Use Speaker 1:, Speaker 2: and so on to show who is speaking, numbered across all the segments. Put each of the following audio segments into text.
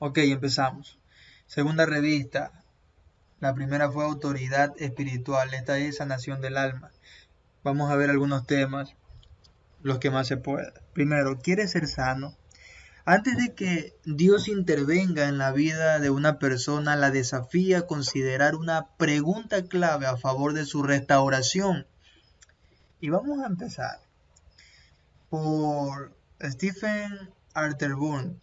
Speaker 1: Ok, empezamos. Segunda revista. La primera fue Autoridad Espiritual. Esta es Sanación del Alma. Vamos a ver algunos temas, los que más se pueda. Primero, ¿quieres ser sano? Antes de que Dios intervenga en la vida de una persona, la desafía a considerar una pregunta clave a favor de su restauración. Y vamos a empezar por Stephen Arterburn.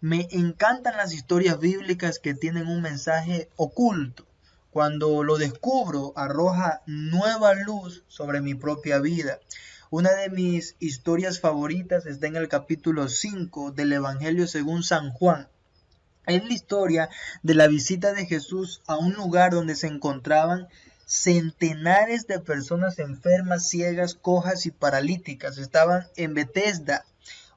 Speaker 1: Me encantan las historias bíblicas que tienen un mensaje oculto. Cuando lo descubro, arroja nueva luz sobre mi propia vida. Una de mis historias favoritas está en el capítulo 5 del Evangelio según San Juan. Es la historia de la visita de Jesús a un lugar donde se encontraban centenares de personas enfermas, ciegas, cojas y paralíticas. Estaban en Betesda,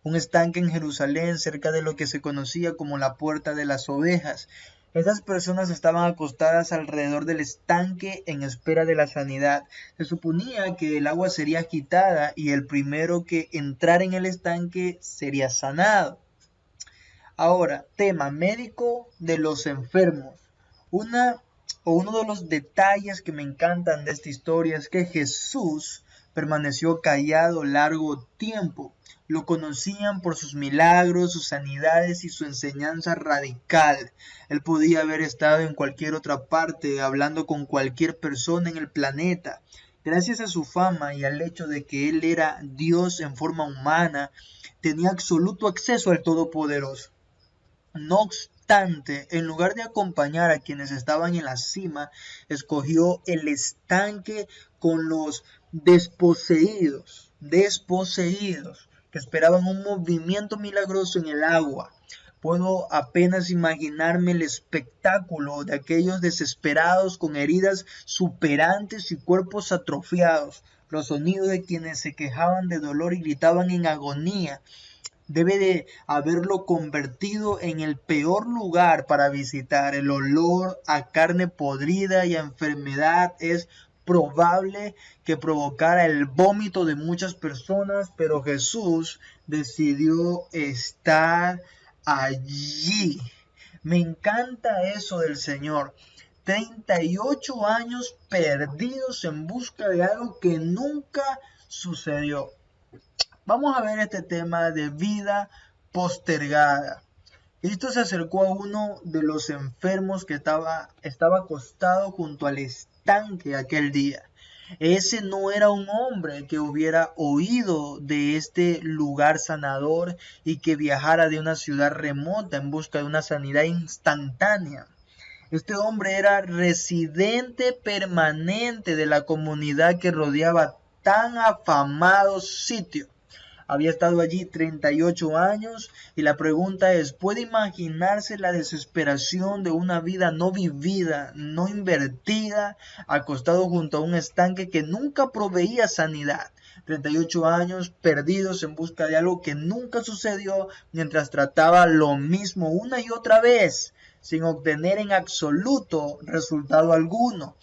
Speaker 1: un estanque en Jerusalén, cerca de lo que se conocía como la Puerta de las Ovejas. Esas personas estaban acostadas alrededor del estanque en espera de la sanidad. Se suponía que el agua sería quitada y el primero que entrara en el estanque sería sanado. Ahora, tema médico de los enfermos. Uno de los detalles que me encantan de esta historia es que Jesús permaneció callado largo tiempo. Lo conocían por sus milagros, sus sanidades y su enseñanza radical. Él podía haber estado en cualquier otra parte, hablando con cualquier persona en el planeta. Gracias a su fama y al hecho de que él era Dios en forma humana, tenía absoluto acceso al Todopoderoso. No obstante, en lugar de acompañar a quienes estaban en la cima, escogió el estanque con los desposeídos, que esperaban un movimiento milagroso en el agua. Puedo apenas imaginarme el espectáculo de aquellos desesperados con heridas superantes y cuerpos atrofiados, los sonidos de quienes se quejaban de dolor y gritaban en agonía. Debe de haberlo convertido en el peor lugar para visitar. El olor a carne podrida y a enfermedad es probable que provocara el vómito de muchas personas, pero Jesús decidió estar allí. Me encanta eso del Señor. 38 años perdidos en busca de algo que nunca sucedió. Vamos a ver este tema de vida postergada. Cristo se acercó a uno de los enfermos que estaba acostado junto al estanque aquel día. Ese no era un hombre que hubiera oído de este lugar sanador y que viajara de una ciudad remota en busca de una sanidad instantánea. Este hombre era residente permanente de la comunidad que rodeaba tan afamado sitio. Había estado allí 38 años y la pregunta es, ¿puede imaginarse la desesperación de una vida no vivida, no invertida, acostado junto a un estanque que nunca proveía sanidad? 38 años perdidos en busca de algo que nunca sucedió mientras trataba lo mismo una y otra vez, sin obtener en absoluto resultado alguno.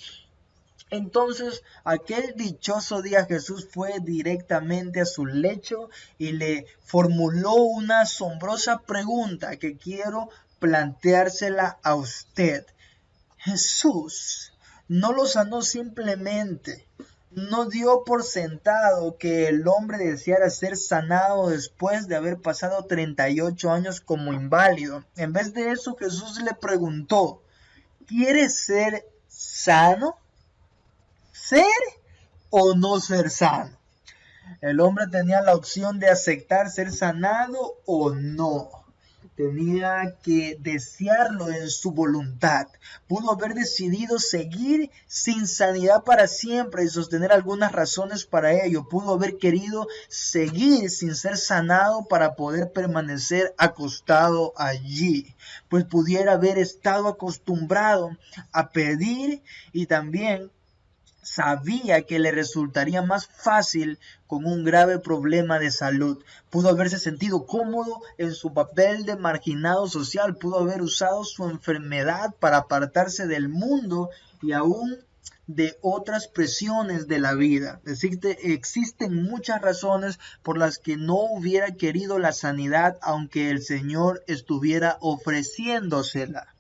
Speaker 1: Entonces, aquel dichoso día Jesús fue directamente a su lecho y le formuló una asombrosa pregunta que quiero planteársela a usted. Jesús no lo sanó simplemente, no dio por sentado que el hombre deseara ser sanado después de haber pasado 38 años como inválido. En vez de eso, Jesús le preguntó, ¿quieres ser sano? ¿Ser o no ser sano? El hombre tenía la opción de aceptar ser sanado o no. Tenía que desearlo en su voluntad. Pudo haber decidido seguir sin sanidad para siempre y sostener algunas razones para ello. Pudo haber querido seguir sin ser sanado para poder permanecer acostado allí. Pues pudiera haber estado acostumbrado a pedir y también sabía que le resultaría más fácil con un grave problema de salud. Pudo haberse sentido cómodo en su papel de marginado social. Pudo haber usado su enfermedad para apartarse del mundo y aún de otras presiones de la vida. Existen muchas razones por las que no hubiera querido la sanidad aunque el Señor estuviera ofreciéndosela.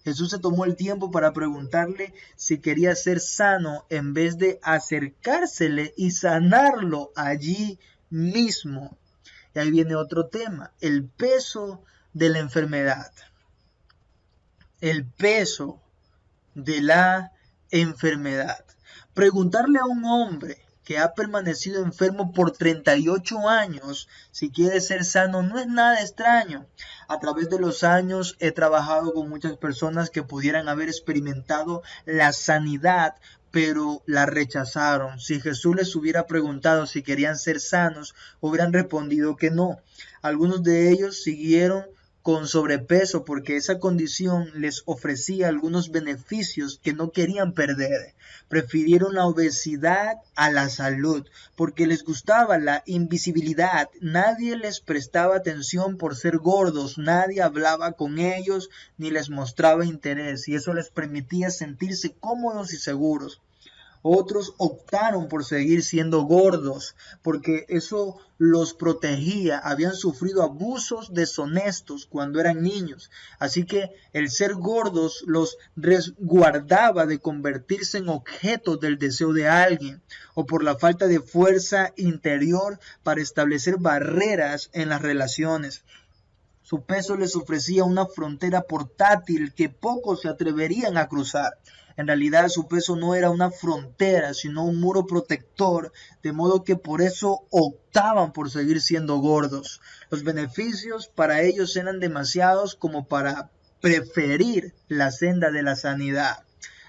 Speaker 1: Jesús se tomó el tiempo para preguntarle si quería ser sano en vez de acercársele y sanarlo allí mismo. Y ahí viene otro tema, el peso de la enfermedad. El peso de la enfermedad. Preguntarle a un hombre que ha permanecido enfermo por 38 años si quiere ser sano no es nada extraño. A través de los años he trabajado con muchas personas que pudieran haber experimentado la sanidad, pero la rechazaron. Si Jesús les hubiera preguntado si querían ser sanos, hubieran respondido que no. Algunos de ellos siguieron con sobrepeso porque esa condición les ofrecía algunos beneficios que no querían perder. Prefirieron la obesidad a la salud porque les gustaba la invisibilidad. Nadie les prestaba atención por ser gordos, nadie hablaba con ellos ni les mostraba interés y eso les permitía sentirse cómodos y seguros. Otros optaron por seguir siendo gordos porque eso los protegía. Habían sufrido abusos deshonestos cuando eran niños. Así que el ser gordos los resguardaba de convertirse en objetos del deseo de alguien o por la falta de fuerza interior para establecer barreras en las relaciones. Su peso les ofrecía una frontera portátil que pocos se atreverían a cruzar. En realidad su peso no era una frontera, sino un muro protector, de modo que por eso optaban por seguir siendo gordos. Los beneficios para ellos eran demasiados como para preferir la senda de la sanidad.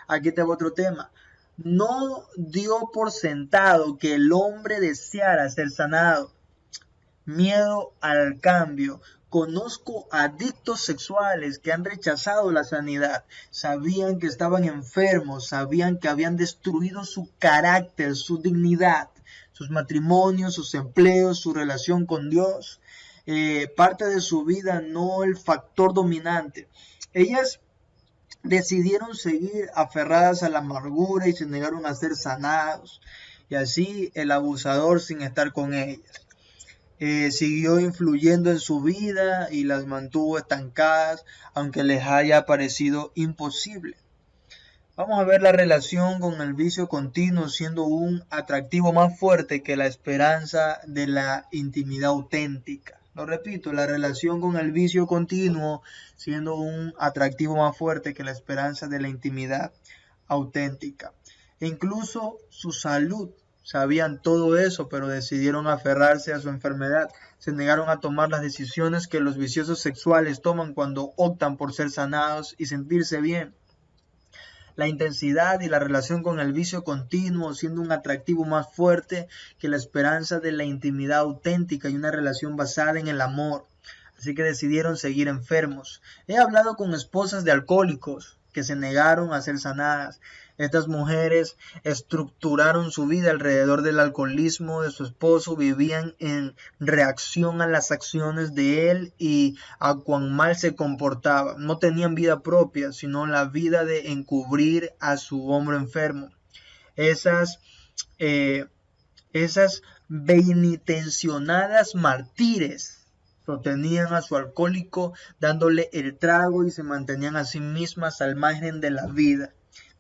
Speaker 1: Aquí tengo otro tema. No dio por sentado que el hombre deseara ser sanado. Miedo al cambio. Conozco adictos sexuales que han rechazado la sanidad. Sabían que estaban enfermos, sabían que habían destruido su carácter, su dignidad, sus matrimonios, sus empleos, su relación con Dios. Parte de su vida, no el factor dominante. Ellas decidieron seguir aferradas a la amargura y se negaron a ser sanados. Y así el abusador, sin estar con ellas, siguió influyendo en su vida y las mantuvo estancadas, aunque les haya parecido imposible. Vamos a ver la relación con el vicio continuo siendo un atractivo más fuerte que la esperanza de la intimidad auténtica. Lo repito, la relación con el vicio continuo siendo un atractivo más fuerte que la esperanza de la intimidad auténtica. E incluso su salud. Sabían todo eso, pero decidieron aferrarse a su enfermedad. Se negaron a tomar las decisiones que los viciosos sexuales toman cuando optan por ser sanados y sentirse bien. La intensidad y la relación con el vicio continuo siendo un atractivo más fuerte que la esperanza de la intimidad auténtica y una relación basada en el amor. Así que decidieron seguir enfermos. He hablado con esposas de alcohólicos que se negaron a ser sanadas. Estas mujeres estructuraron su vida alrededor del alcoholismo de su esposo, vivían en reacción a las acciones de él y a cuán mal se comportaba. No tenían vida propia, sino la vida de encubrir a su hombre enfermo. Esas benintencionadas mártires sostenían a su alcohólico dándole el trago y se mantenían a sí mismas al margen de la vida.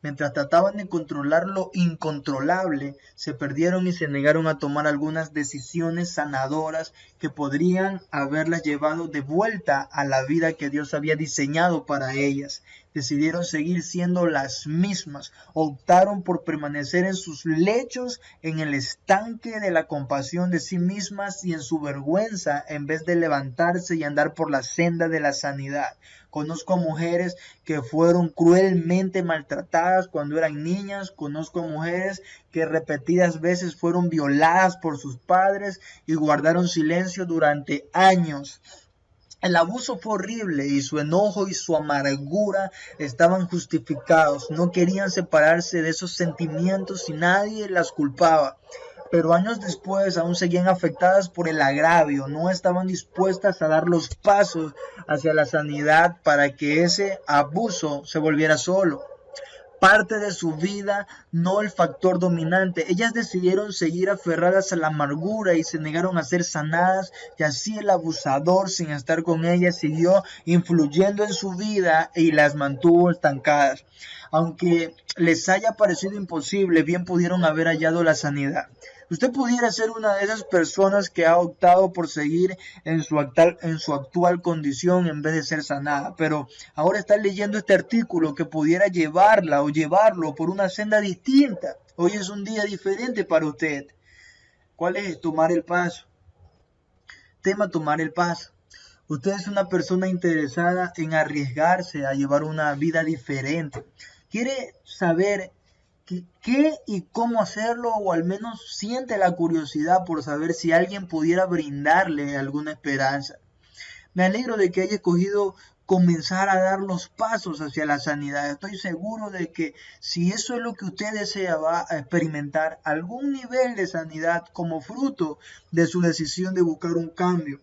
Speaker 1: Mientras trataban de controlar lo incontrolable, se perdieron y se negaron a tomar algunas decisiones sanadoras que podrían haberlas llevado de vuelta a la vida que Dios había diseñado para ellas. Decidieron seguir siendo las mismas, optaron por permanecer en sus lechos, en el estanque de la compasión de sí mismas y en su vergüenza, en vez de levantarse y andar por la senda de la sanidad. Conozco a mujeres que fueron cruelmente maltratadas cuando eran niñas. Conozco a mujeres que repetidas veces fueron violadas por sus padres y guardaron silencio durante años. El abuso fue horrible y su enojo y su amargura estaban justificados. No querían separarse de esos sentimientos y nadie las culpaba. Pero años después aún seguían afectadas por el agravio, no estaban dispuestas a dar los pasos hacia la sanidad para que ese abuso se volviera solo. parte de su vida, no el factor dominante. Ellas decidieron seguir aferradas a la amargura y se negaron a ser sanadas, y así el abusador, sin estar con ellas, siguió influyendo en su vida y las mantuvo estancadas. Aunque les haya parecido imposible, bien pudieron haber hallado la sanidad. Usted pudiera ser una de esas personas que ha optado por seguir en su actual condición en vez de ser sanada, pero ahora está leyendo este artículo que pudiera llevarla o llevarlo por una senda distinta. Hoy es un día diferente para usted. ¿Cuál es? Tomar el paso. Tema: tomar el paso. Usted es una persona interesada en arriesgarse a llevar una vida diferente. Quiere saber qué y cómo hacerlo, o al menos siente la curiosidad por saber si alguien pudiera brindarle alguna esperanza. Me alegro de que haya escogido comenzar a dar los pasos hacia la sanidad. Estoy seguro de que si eso es lo que usted desea, va a experimentar algún nivel de sanidad como fruto de su decisión de buscar un cambio.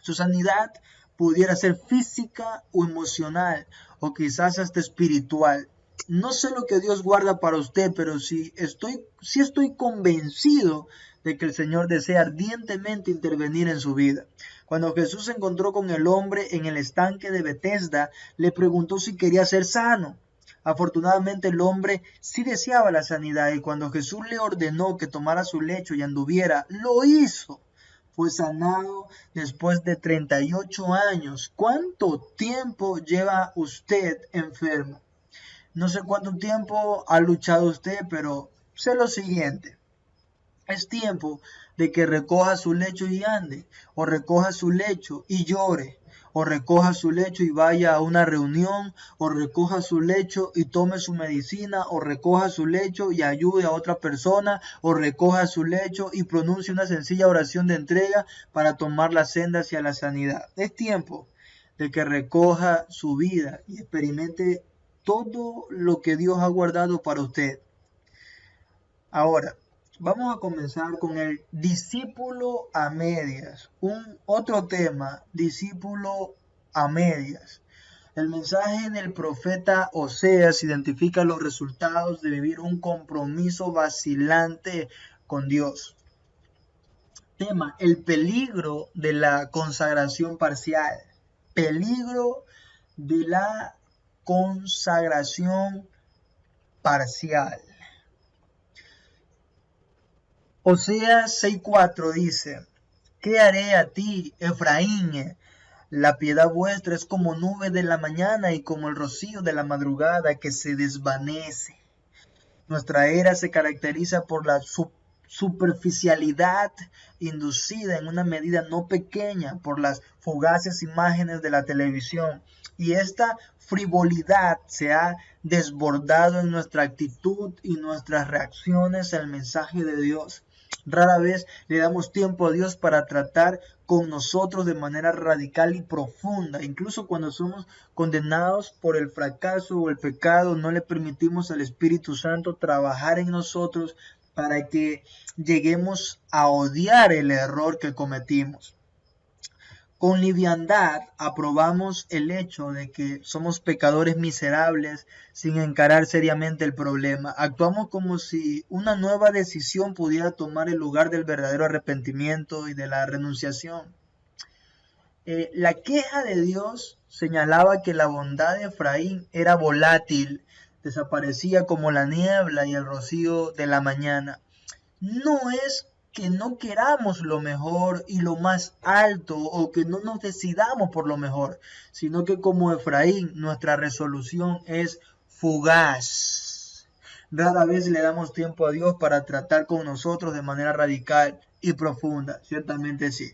Speaker 1: Su sanidad pudiera ser física o emocional, o quizás hasta espiritual. No sé lo que Dios guarda para usted, pero sí estoy convencido de que el Señor desea ardientemente intervenir en su vida. Cuando Jesús se encontró con el hombre en el estanque de Betesda, le preguntó si quería ser sano. Afortunadamente el hombre sí deseaba la sanidad, y cuando Jesús le ordenó que tomara su lecho y anduviera, lo hizo. Fue sanado después de 38 años. ¿Cuánto tiempo lleva usted enfermo? No sé cuánto tiempo ha luchado usted, pero sé lo siguiente: es tiempo de que recoja su lecho y ande, o recoja su lecho y llore, o recoja su lecho y vaya a una reunión, o recoja su lecho y tome su medicina, o recoja su lecho y ayude a otra persona, o recoja su lecho y pronuncie una sencilla oración de entrega para tomar la senda hacia la sanidad. Es tiempo de que recoja su vida y experimente todo lo que Dios ha guardado para usted. Ahora, vamos a comenzar con el discípulo a medias. Otro tema: discípulo a medias. El mensaje del profeta Oseas identifica los resultados de vivir un compromiso vacilante con Dios. Tema: el peligro de la consagración parcial. Peligro de la consagración parcial. Oseas 6:4 dice: ¿qué haré a ti, Efraín? La piedad vuestra es como nube de la mañana y como el rocío de la madrugada que se desvanece. Nuestra era se caracteriza por la superficialidad inducida en una medida no pequeña por las fugaces imágenes de la televisión, y esta frivolidad se ha desbordado en nuestra actitud y nuestras reacciones al mensaje de Dios. Rara vez le damos tiempo a Dios para tratar con nosotros de manera radical y profunda. Incluso cuando somos condenados por el fracaso o el pecado, no le permitimos al Espíritu Santo trabajar en nosotros para que lleguemos a odiar el error que cometimos. Con liviandad aprobamos el hecho de que somos pecadores miserables sin encarar seriamente el problema. Actuamos como si una nueva decisión pudiera tomar el lugar del verdadero arrepentimiento y de la renunciación. La queja de Dios señalaba que la bondad de Efraín era volátil, desaparecía como la niebla y el rocío de la mañana. No es que no queramos lo mejor y lo más alto, o que no nos decidamos por lo mejor, sino que como Efraín, nuestra resolución es fugaz. Rara vez le damos tiempo a Dios para tratar con nosotros de manera radical y profunda. Ciertamente sí.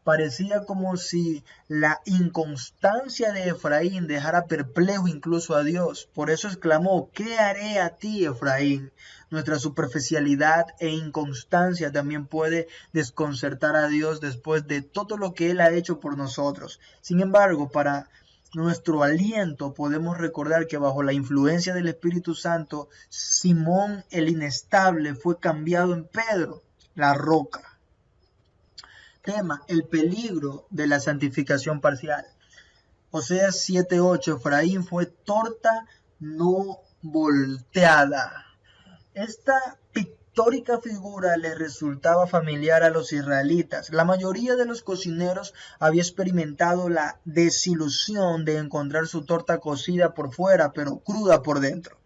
Speaker 1: Parecía como si la inconstancia de Efraín dejara perplejo incluso a Dios. Por eso exclamó: ¿qué haré a ti, Efraín? Nuestra superficialidad e inconstancia también puede desconcertar a Dios después de todo lo que Él ha hecho por nosotros. Sin embargo, para nuestro aliento podemos recordar que bajo la influencia del Espíritu Santo, Simón el inestable fue cambiado en Pedro, la roca. Tema: el peligro de la santificación parcial. Oseas 7:8: Efraín fue torta no volteada. Esta pictórica figura les resultaba familiar a los israelitas. La mayoría de los cocineros había experimentado la desilusión de encontrar su torta cocida por fuera, pero cruda por dentro.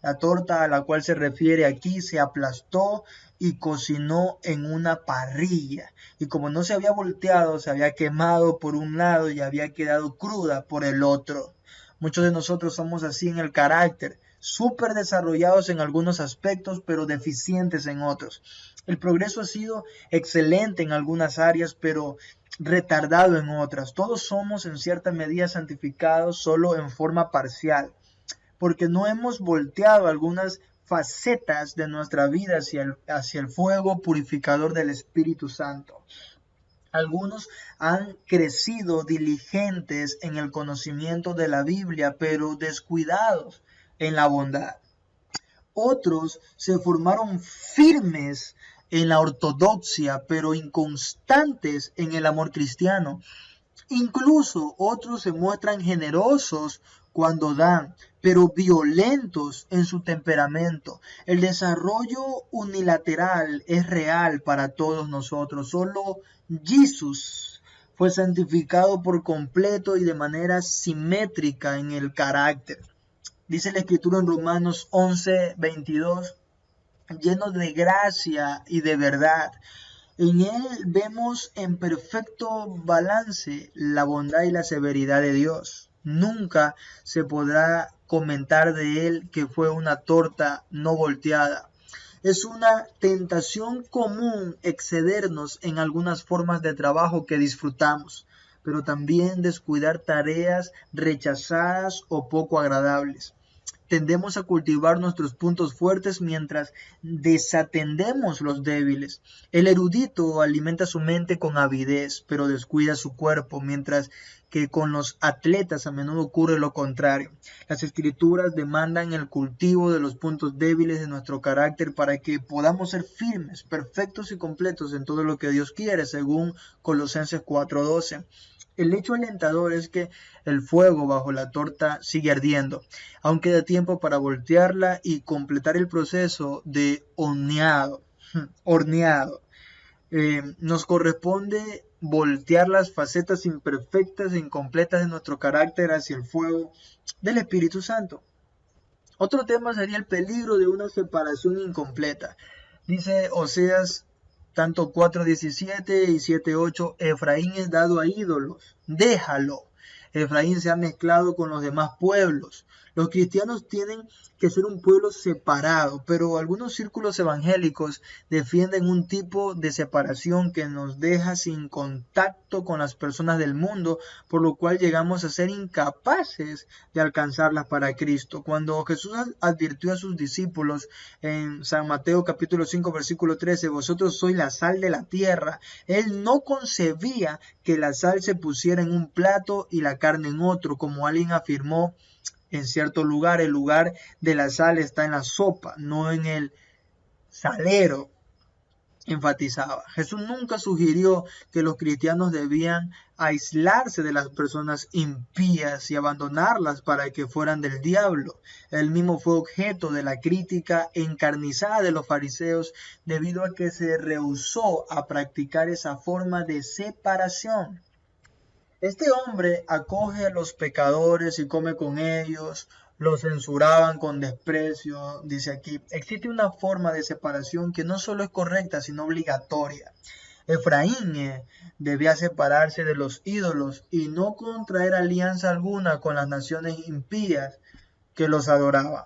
Speaker 1: La torta a la cual se refiere aquí se aplastó y cocinó en una parrilla. Y como no se había volteado, se había quemado por un lado y había quedado cruda por el otro. Muchos de nosotros somos así en el carácter, súper desarrollados en algunos aspectos, pero deficientes en otros. El progreso ha sido excelente en algunas áreas, pero retardado en otras. Todos somos en cierta medida santificados, solo en forma parcial, porque no hemos volteado algunas facetas de nuestra vida hacia el fuego purificador del Espíritu Santo. Algunos han crecido diligentes en el conocimiento de la Biblia, pero descuidados en la bondad. Otros se formaron firmes en la ortodoxia, pero inconstantes en el amor cristiano. Incluso otros se muestran generosos cuando dan, pero violentos en su temperamento. El desarrollo unilateral es real para todos nosotros. Solo Jesús fue santificado por completo y de manera simétrica en el carácter. Dice la Escritura en Romanos 11:22, lleno de gracia y de verdad. En él vemos en perfecto balance la bondad y la severidad de Dios. Nunca se podrá comentar de él que fue una torta no volteada. Es una tentación común excedernos en algunas formas de trabajo que disfrutamos, pero también descuidar tareas rechazadas o poco agradables. Tendemos a cultivar nuestros puntos fuertes mientras desatendemos los débiles. El erudito alimenta su mente con avidez, pero descuida su cuerpo, mientras que con los atletas a menudo ocurre lo contrario. Las Escrituras demandan el cultivo de los puntos débiles de nuestro carácter para que podamos ser firmes, perfectos y completos en todo lo que Dios quiere, según Colosenses 4:12. El hecho alentador es que el fuego bajo la torta sigue ardiendo. Aún queda tiempo para voltearla y completar el proceso de horneado. Nos corresponde voltear las facetas imperfectas e incompletas de nuestro carácter hacia el fuego del Espíritu Santo. Otro tema sería el peligro de una separación incompleta. Dice Oseas tanto 4:17 y 7:8, Efraín es dado a ídolos, déjalo. Efraín se ha mezclado con los demás pueblos. Los cristianos tienen que ser un pueblo separado, pero algunos círculos evangélicos defienden un tipo de separación que nos deja sin contacto con las personas del mundo, por lo cual llegamos a ser incapaces de alcanzarlas para Cristo. Cuando Jesús advirtió a sus discípulos en San Mateo capítulo 5 versículo 13, vosotros sois la sal de la tierra, él no concebía que la sal se pusiera en un plato y la carne en otro, como alguien afirmó en cierto lugar. El lugar de la sal está en la sopa, no en el salero, enfatizaba. Jesús nunca sugirió que los cristianos debían aislarse de las personas impías y abandonarlas para que fueran del diablo. Él mismo fue objeto de la crítica encarnizada de los fariseos debido a que se rehusó a practicar esa forma de separación. Este hombre acoge a los pecadores y come con ellos, los censuraban con desprecio, dice aquí. Existe una forma de separación que no solo es correcta, sino obligatoria. Efraín debía separarse de los ídolos y no contraer alianza alguna con las naciones impías que los adoraban.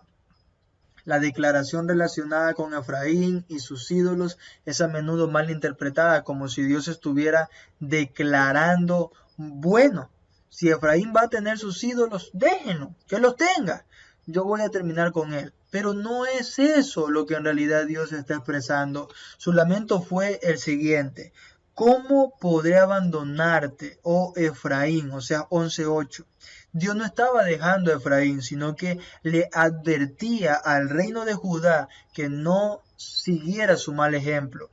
Speaker 1: La declaración relacionada con Efraín y sus ídolos es a menudo mal interpretada, como si Dios estuviera declarando: bueno, si Efraín va a tener sus ídolos, déjenlo, que los tenga. Yo voy a terminar con él. Pero no es eso lo que en realidad Dios está expresando. Su lamento fue el siguiente: ¿cómo podré abandonarte, oh Efraín? O sea, 11:8. Dios no estaba dejando a Efraín, sino que le advertía al reino de Judá que no siguiera su mal ejemplo.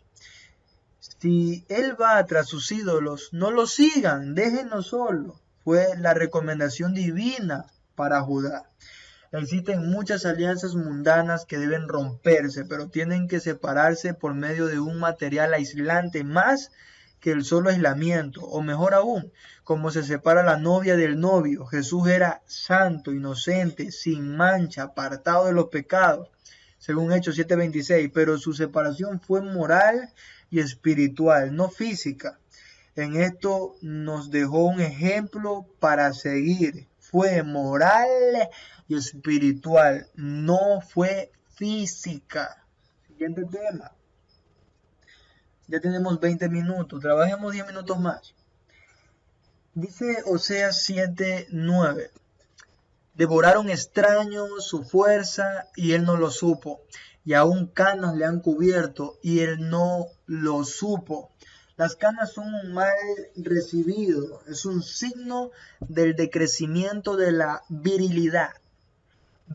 Speaker 1: Si él va tras sus ídolos, no lo sigan, déjenlo solo. Fue la recomendación divina para Judá. Existen muchas alianzas mundanas que deben romperse, pero tienen que separarse por medio de un material aislante más que el solo aislamiento, o mejor aún, como se separa la novia del novio. Jesús era santo, inocente, sin mancha, apartado de los pecados, según Hechos 7:26, pero su separación fue moral y espiritual, no física. En esto nos dejó un ejemplo para seguir. Fue moral y espiritual, no fue física. Siguiente tema. Ya tenemos 20 minutos, trabajemos 10 minutos más. Dice Oseas 7:9. Devoraron extraños su fuerza y él no lo supo, y aún canas le han cubierto y él no lo supo. Las canas son un mal recibido, es un signo del decrecimiento de la virilidad.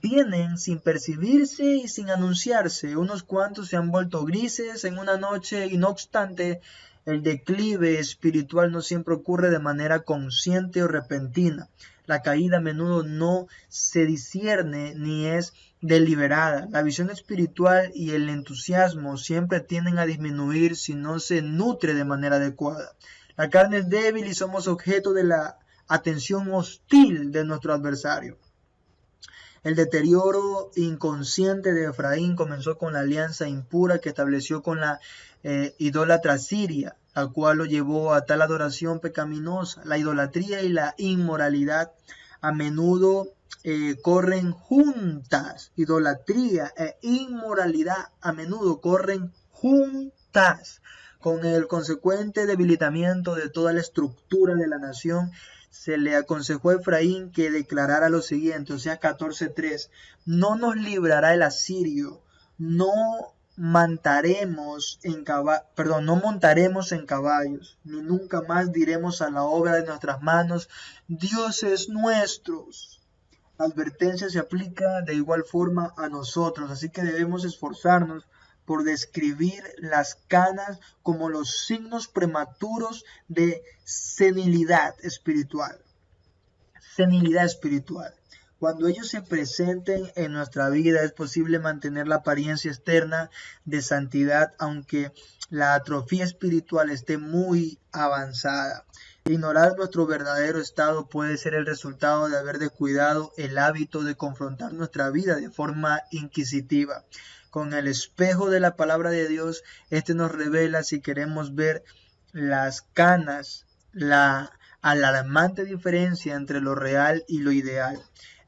Speaker 1: Vienen sin percibirse y sin anunciarse. Unos cuantos se han vuelto grises en una noche y no obstante, el declive espiritual no siempre ocurre de manera consciente o repentina. La caída a menudo no se discierne ni es deliberada. La visión espiritual y el entusiasmo siempre tienden a disminuir si no se nutre de manera adecuada. La carne es débil y somos objeto de la atención hostil de nuestro adversario. El deterioro inconsciente de Efraín comenzó con la alianza impura que estableció con la idólatra siria, la cual lo llevó a tal adoración pecaminosa. La idolatría y la inmoralidad a menudo corren juntas. Idolatría e inmoralidad a menudo corren juntas, con el consecuente debilitamiento de toda la estructura de la nación. Se le aconsejó a Efraín que declarara lo siguiente, Oseas 14:3, no nos librará el asirio, no montaremos en caballos, ni nunca más diremos a la obra de nuestras manos, dioses nuestros. La advertencia se aplica de igual forma a nosotros, así que debemos esforzarnos por describir las canas como los signos prematuros de senilidad espiritual. Senilidad espiritual. Cuando ellos se presenten en nuestra vida es posible mantener la apariencia externa de santidad, aunque la atrofia espiritual esté muy avanzada. Ignorar nuestro verdadero estado puede ser el resultado de haber descuidado el hábito de confrontar nuestra vida de forma inquisitiva. Con el espejo de la palabra de Dios, este nos revela si queremos ver las canas, la alarmante diferencia entre lo real y lo ideal.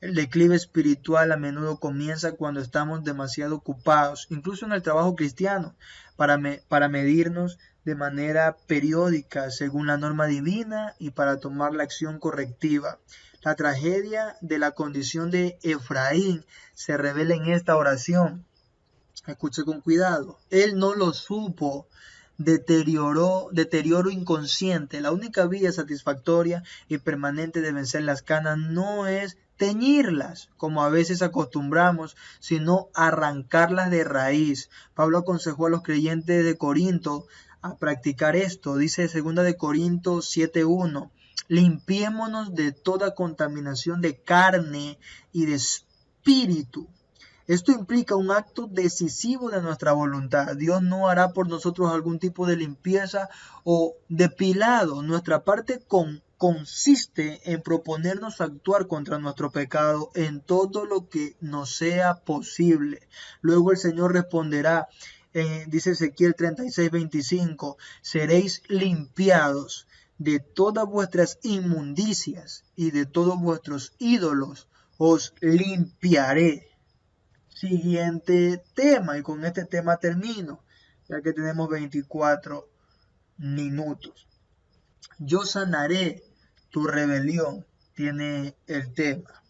Speaker 1: El declive espiritual a menudo comienza cuando estamos demasiado ocupados, incluso en el trabajo cristiano, para medirnos de manera periódica según la norma divina y para tomar la acción correctiva. La tragedia de la condición de Efraín se revela en esta oración. Escuche con cuidado. Él no lo supo. Deterioro inconsciente. La única vía satisfactoria y permanente de vencer las canas no es teñirlas, como a veces acostumbramos, sino arrancarlas de raíz. Pablo aconsejó a los creyentes de Corinto a practicar esto. Dice 2 de Corintios 7:1, limpiémonos de toda contaminación de carne y de espíritu. Esto implica un acto decisivo de nuestra voluntad. Dios no hará por nosotros algún tipo de limpieza o depilado. Nuestra parte consiste en proponernos actuar contra nuestro pecado en todo lo que nos sea posible. Luego el Señor responderá, dice Ezequiel 36:25, seréis limpiados de todas vuestras inmundicias y de todos vuestros ídolos os limpiaré. Siguiente tema, y con este tema termino, ya que tenemos 24 minutos. Yo sanaré tu rebelión, tiene el tema.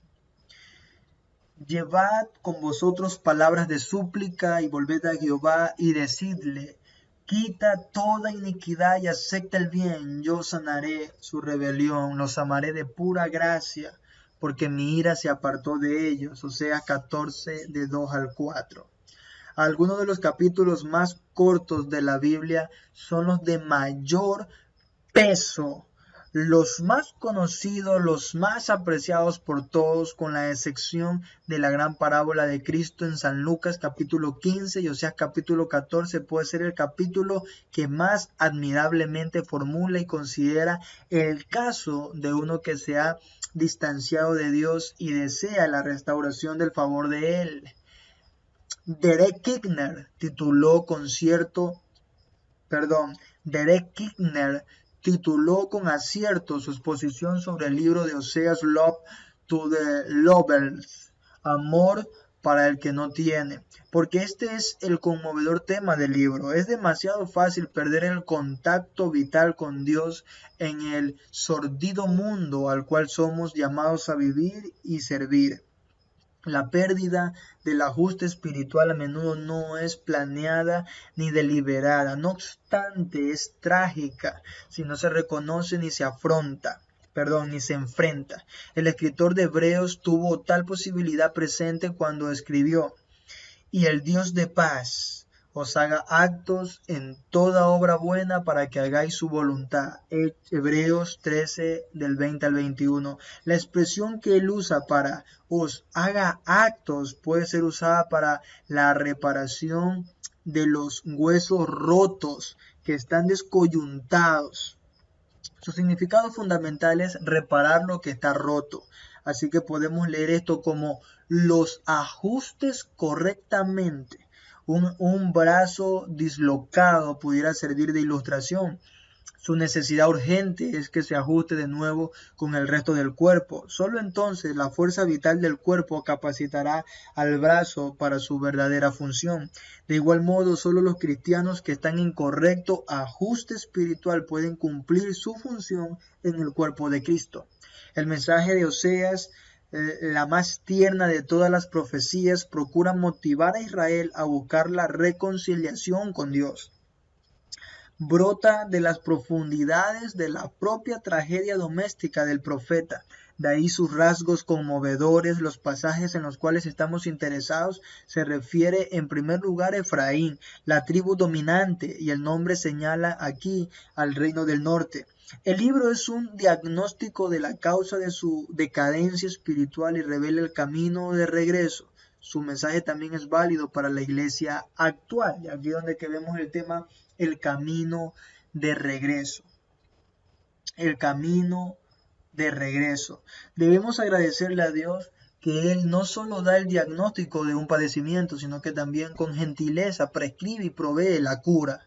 Speaker 1: Llevad con vosotros palabras de súplica y volved a Jehová y decidle, quita toda iniquidad y acepta el bien, yo sanaré su rebelión, los amaré de pura gracia, porque mi ira se apartó de ellos. Oseas 14, de 2 al 4. Algunos de los capítulos más cortos de la Biblia son los de mayor peso. los más conocidos, los más apreciados por todos, con la excepción de la gran parábola de Cristo en San Lucas capítulo 15 y Oseas capítulo 14, puede ser el capítulo que más admirablemente formula y considera el caso de uno que se ha distanciado de Dios y desea la restauración del favor de Él. Derek Kidner tituló con acierto su exposición sobre el libro de Oseas, Love to the Lovers, amor para el que no tiene, porque este es el conmovedor tema del libro. Es demasiado fácil perder el contacto vital con Dios en el sordido mundo al cual somos llamados a vivir y servir. La pérdida del ajuste espiritual a menudo no es planeada ni deliberada, no obstante es trágica si no se reconoce ni se enfrenta. El escritor de Hebreos tuvo tal posibilidad presente cuando escribió: y el Dios de paz os haga actos en toda obra buena para que hagáis su voluntad. Hebreos 13 del 20 al 21. La expresión que él usa para os haga actos puede ser usada para la reparación de los huesos rotos que están descoyuntados. Su significado fundamental es reparar lo que está roto. Así que podemos leer esto como los ajustes correctamente. Un brazo dislocado pudiera servir de ilustración. Su necesidad urgente es que se ajuste de nuevo con el resto del cuerpo. Solo entonces la fuerza vital del cuerpo capacitará al brazo para su verdadera función. De igual modo, solo los cristianos que están en correcto ajuste espiritual pueden cumplir su función en el cuerpo de Cristo. El mensaje de Oseas, la más tierna de todas las profecías, procura motivar a Israel a buscar la reconciliación con Dios. Brota de las profundidades de la propia tragedia doméstica del profeta. De ahí sus rasgos conmovedores. Los pasajes en los cuales estamos interesados se refiere en primer lugar a Efraín, la tribu dominante, y el nombre señala aquí al reino del norte. El libro es un diagnóstico de la causa de su decadencia espiritual y revela el camino de regreso. Su mensaje también es válido para la iglesia actual. Y aquí es donde que vemos el tema, el camino de regreso. El camino de regreso. Debemos agradecerle a Dios que Él no solo da el diagnóstico de un padecimiento, sino que también con gentileza prescribe y provee la cura.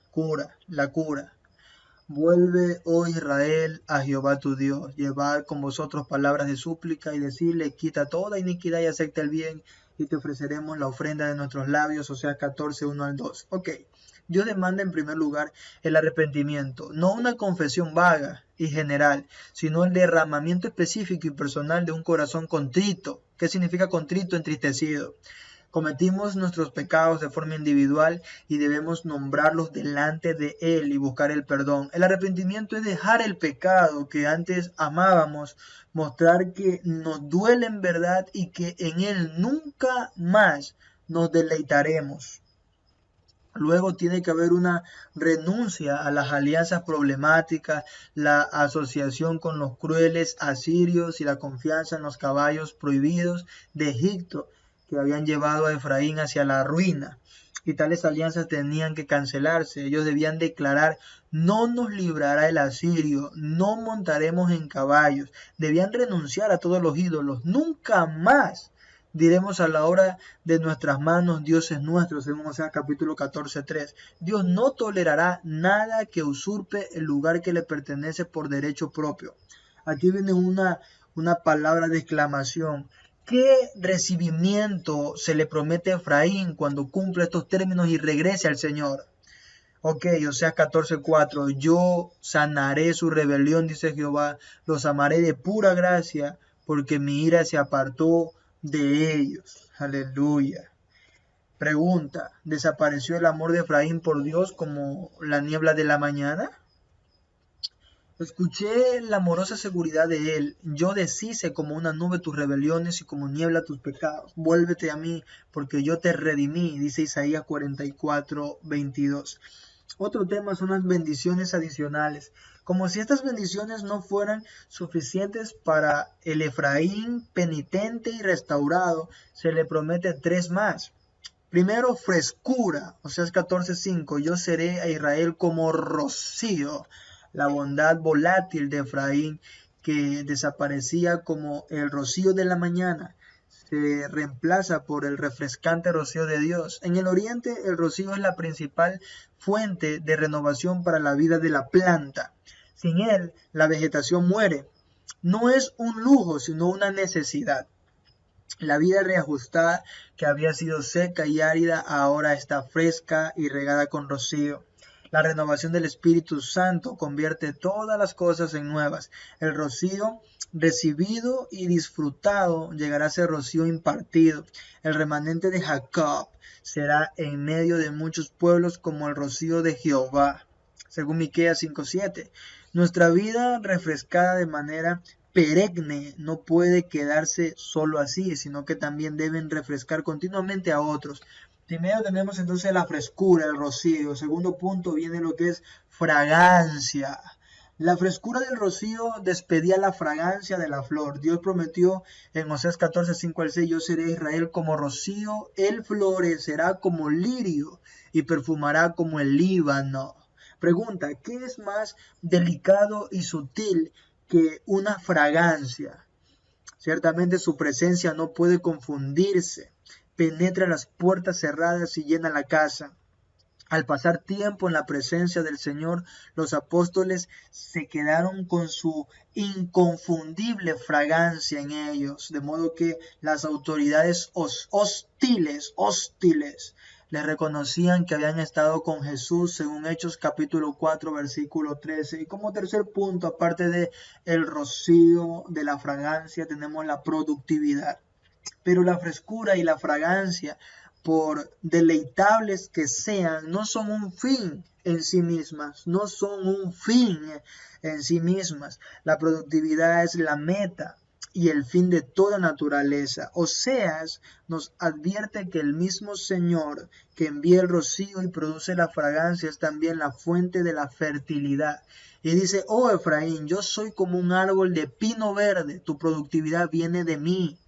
Speaker 1: Vuelve, oh Israel, a Jehová tu Dios. Llevad con vosotros palabras de súplica y decirle: quita toda iniquidad y acepta el bien, y te ofreceremos la ofrenda de nuestros labios. Oseas 14, 1 al 2. Ok, Dios demanda en primer lugar el arrepentimiento, no una confesión vaga y general, sino el derramamiento específico y personal de un corazón contrito. ¿Qué significa contrito? Entristecido. Cometimos nuestros pecados de forma individual y debemos nombrarlos delante de Él y buscar el perdón. El arrepentimiento es dejar el pecado que antes amábamos, mostrar que nos duele en verdad y que en Él nunca más nos deleitaremos. Luego tiene que haber una renuncia a las alianzas problemáticas, la asociación con los crueles asirios y la confianza en los caballos prohibidos de Egipto, que habían llevado a Efraín hacia la ruina, y tales alianzas tenían que cancelarse. Ellos debían declarar: no nos librará el asirio, no montaremos en caballos. Debían renunciar a todos los ídolos. Nunca más diremos a la hora de nuestras manos: Dios es nuestro, según Oseas capítulo 14:3. Dios no tolerará nada que usurpe el lugar que le pertenece por derecho propio. Aquí viene una palabra de exclamación. ¿Qué recibimiento se le promete a Efraín cuando cumple estos términos y regrese al Señor? Ok, Oseas 14:4. Yo sanaré su rebelión, dice Jehová, los amaré de pura gracia, porque mi ira se apartó de ellos. Aleluya. Pregunta: ¿desapareció el amor de Efraín por Dios como la niebla de la mañana? Escuché la amorosa seguridad de Él: yo deshice como una nube tus rebeliones y como niebla tus pecados. Vuélvete a mí, porque yo te redimí, dice Isaías 44:22. Otro tema son las bendiciones adicionales. Como si estas bendiciones no fueran suficientes para el Efraín penitente y restaurado, se le promete 3 más. Primero, frescura, Oseas 14:5, yo seré a Israel como rocío, la bondad volátil de Efraín que desaparecía como el rocío de la mañana, se reemplaza por el refrescante rocío de Dios. En el oriente, el rocío es la principal fuente de renovación para la vida de la planta. Sin él, la vegetación muere. No es un lujo, sino una necesidad. La vida reajustada, que había sido seca y árida, ahora está fresca y regada con rocío. La renovación del Espíritu Santo convierte todas las cosas en nuevas. El rocío recibido y disfrutado llegará a ser rocío impartido. El remanente de Jacob será en medio de muchos pueblos como el rocío de Jehová. Según Miqueas 5:7. Nuestra vida refrescada de manera perenne no puede quedarse solo así, sino que también deben refrescar continuamente a otros. Primero tenemos entonces la frescura, el rocío. Segundo punto viene lo que es fragancia. La frescura del rocío despedía la fragancia de la flor. Dios prometió en Oseas 14:5-6, yo seré Israel como rocío, él florecerá como lirio y perfumará como el Líbano. Pregunta, ¿qué es más delicado y sutil que una fragancia? Ciertamente su presencia no puede confundirse. Penetra las puertas cerradas y llena la casa. Al pasar tiempo en la presencia del Señor, los apóstoles se quedaron con su inconfundible fragancia en ellos, de modo que las autoridades hostiles les reconocían que habían estado con Jesús, según Hechos capítulo 4, versículo 13. Y como tercer punto, aparte de el rocío de la fragancia, tenemos la productividad. Pero la frescura y la fragancia, por deleitables que sean, no son un fin en sí mismas, no son un fin en sí mismas. La productividad es la meta y el fin de toda naturaleza. Oseas nos advierte que el mismo Señor que envía el rocío y produce la fragancia es también la fuente de la fertilidad. Y dice, oh Efraín, yo soy como un árbol de pino verde, tu productividad viene de mí.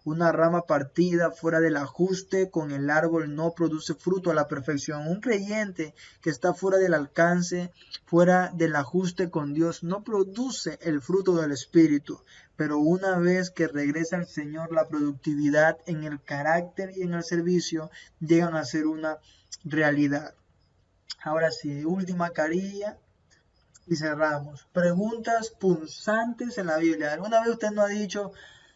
Speaker 1: Una rama partida fuera del ajuste con el árbol no produce fruto a la perfección. Un creyente que está fuera del alcance, fuera del ajuste con Dios, no produce el fruto del Espíritu. Pero una vez que regresa al Señor, la productividad en el carácter y en el servicio llegan a ser una realidad. Ahora sí, última carilla y cerramos. Preguntas punzantes en la Biblia. ¿Alguna vez usted no ha dicho,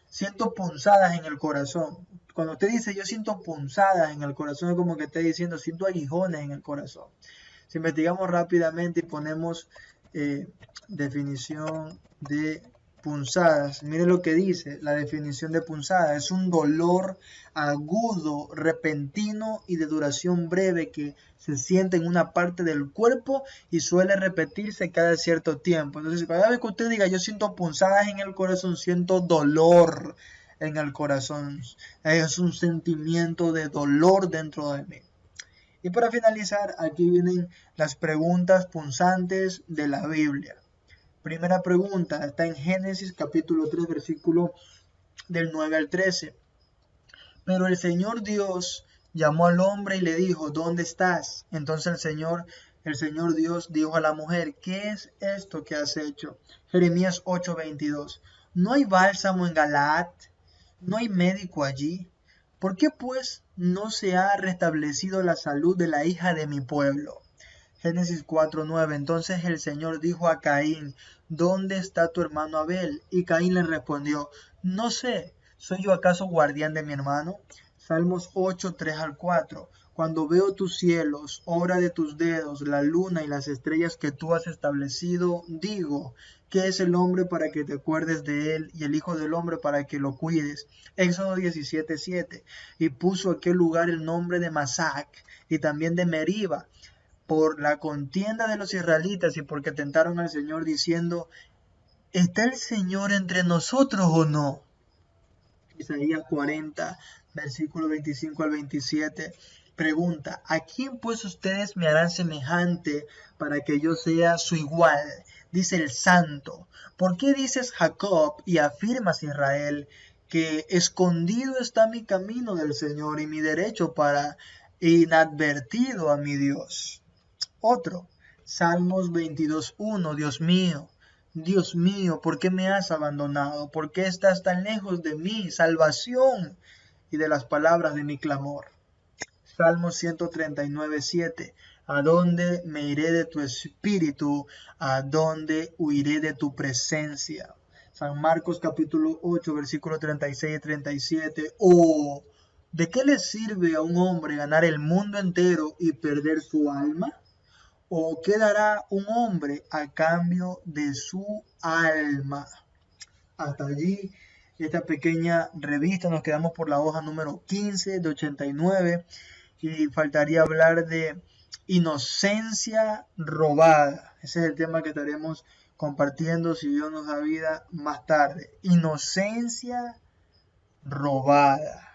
Speaker 1: siento punzadas en el corazón? Cuando usted dice yo siento punzadas en el corazón, es como que está diciendo siento aguijones en el corazón. Si investigamos rápidamente y ponemos definición de punzadas, mire lo que dice la definición de punzada: es un dolor agudo, repentino y de duración breve que se siente en una parte del cuerpo y suele repetirse cada cierto tiempo. Entonces, cada vez que usted diga yo siento punzadas en el corazón, siento dolor en el corazón, es un sentimiento de dolor dentro de mí. Y para finalizar, aquí vienen las preguntas punzantes de la Biblia. Primera pregunta, está en Génesis capítulo 3, versículo del 9 al 13. Pero el Señor Dios llamó al hombre y le dijo, ¿dónde estás? Entonces el Señor Dios dijo a la mujer, ¿qué es esto que has hecho? Jeremías 8:22. ¿No hay bálsamo en Galaad? ¿No hay médico allí? ¿Por qué pues no se ha restablecido la salud de la hija de mi pueblo? Génesis 4:9. Entonces el Señor dijo a Caín, ¿dónde está tu hermano Abel? Y Caín le respondió, no sé, ¿soy yo acaso guardián de mi hermano? Salmos 8:3 al 4. Cuando veo tus cielos, obra de tus dedos, la luna y las estrellas que tú has establecido, digo, ¿qué es el hombre para que te acuerdes de él y el hijo del hombre para que lo cuides? Éxodo 17:7. Y puso aquel lugar el nombre de Masac y también de Meriba, por la contienda de los israelitas y porque tentaron al Señor diciendo, ¿está el Señor entre nosotros o no? Isaías 40, versículo 25 al 27, pregunta, ¿a quién pues ustedes me harán semejante para que yo sea su igual? dice el santo. ¿Por qué dices Jacob y afirmas Israel que escondido está mi camino del Señor y mi derecho para inadvertido a mi Dios? Otro, Salmos 22:1, Dios mío, ¿por qué me has abandonado? ¿Por qué estás tan lejos de mí, salvación y de las palabras de mi clamor? Salmos 139:7, ¿a dónde me iré de tu espíritu? ¿A dónde huiré de tu presencia? San Marcos capítulo 8, versículos 36 y 37, ¿o de qué le sirve a un hombre ganar el mundo entero y perder su alma? ¿O qué dará un hombre a cambio de su alma? Hasta allí esta pequeña revista. Nos quedamos por la hoja número 15 de 89 y faltaría hablar de inocencia robada. Ese es el tema que estaremos compartiendo, si Dios nos da vida, más tarde. Inocencia robada.